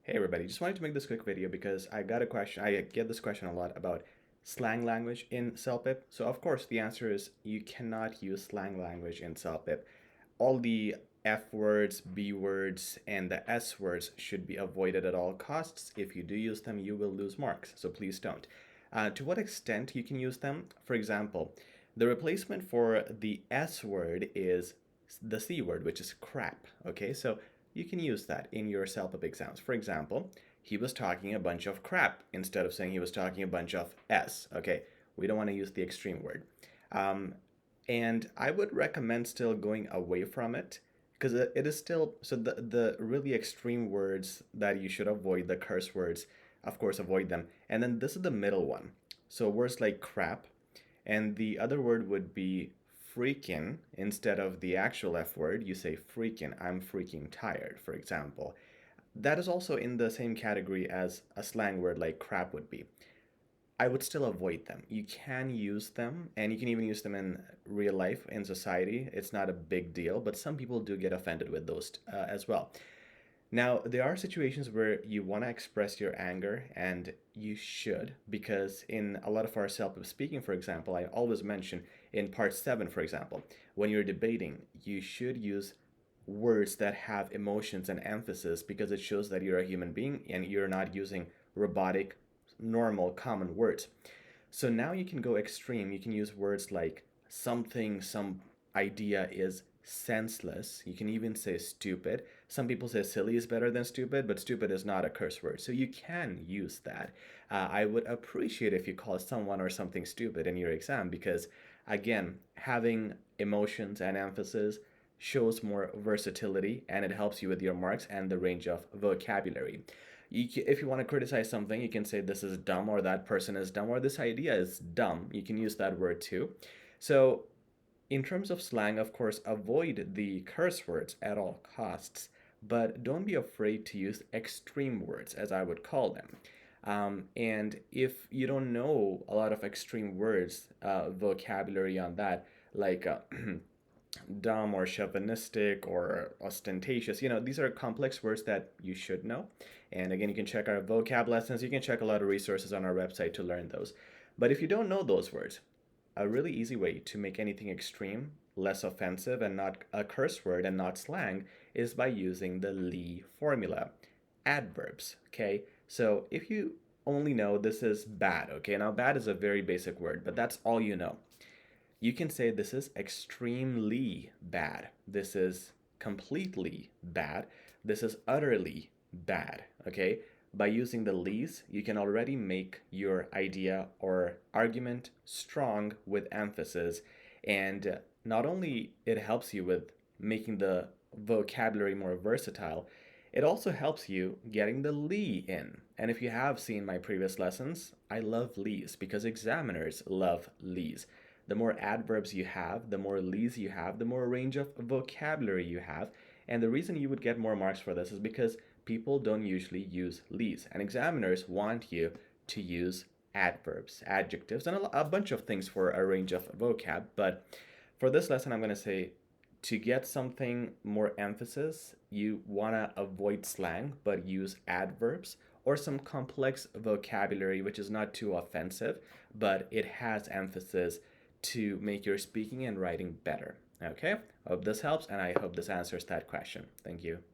Hey everybody, just wanted to make this quick video because I got a question. I get this question a lot about slang language in CELPIP. So of course the answer is you cannot use slang language in CELPIP. All the F words, B words, and the S words should be avoided at all costs. If you do use them, you will lose marks, so please don't. To what extent you can use them? For example, the replacement for the S word is the C word, which is crap. Okay, so you can use that in your CELPIP exams. For example, he was talking a bunch of crap instead of saying he was talking a bunch of S. Okay, we don't want to use the extreme word. Um, and I would recommend still going away from it because it is still so the really extreme words that you should avoid, the curse words, of course, avoid them. And then this is the middle one. So words like crap, and the other word would be freaking. Instead of the actual F word, you say freaking. I'm freaking tired, for example. That is also in the same category as a slang word like crap would be. I would still avoid them. You can use them, and you can even use them in real life, in society. It's not a big deal, but some people do get offended with those as well. Now, there are situations where you want to express your anger, and you should, because in a lot of our self speaking, for example, I always mention in part 7, for example, when you're debating, you should use words that have emotions and emphasis because it shows that you're a human being and you're not using robotic, normal, common words. So now you can go extreme. You can use words like something, some idea is senseless. You can even say stupid. Some people say silly is better than stupid, but stupid is not a curse word. So you can use that. I would appreciate if you call someone or something stupid in your exam because, again, having emotions and emphasis shows more versatility and it helps you with your marks and the range of vocabulary. If you want to criticize something, you can say this is dumb or that person is dumb or this idea is dumb. You can use that word too. So in terms of slang, of course, avoid the curse words at all costs, but don't be afraid to use extreme words, as I would call them. And if you don't know a lot of extreme words, vocabulary on that, like dumb or chauvinistic or ostentatious, these are complex words that you should know. And again, you can check our vocab lessons. You can check a lot of resources on our website to learn those. But if you don't know those words, a really easy way to make anything extreme less offensive and not a curse word and not slang is by using the Lee formula. Adverbs, okay? So if you only know this is bad, okay? Now, bad is a very basic word, but that's all you know. You can say this is extremely bad. This is completely bad. This is utterly bad, okay? By using the lees, you can already make your idea or argument strong with emphasis. And not only it helps you with making the vocabulary more versatile, it also helps you getting the lee in. And if you have seen my previous lessons, I love lees because examiners love lees. The more adverbs you have, the more lees you have, the more range of vocabulary you have. And the reason you would get more marks for this is because people don't usually use lees, and examiners want you to use adverbs, adjectives, and a bunch of things for a range of vocab. But for this lesson, I'm going to say to get something more emphasis, you want to avoid slang but use adverbs or some complex vocabulary which is not too offensive, but it has emphasis to make your speaking and writing better. Okay, I hope this helps and I hope this answers that question. Thank you.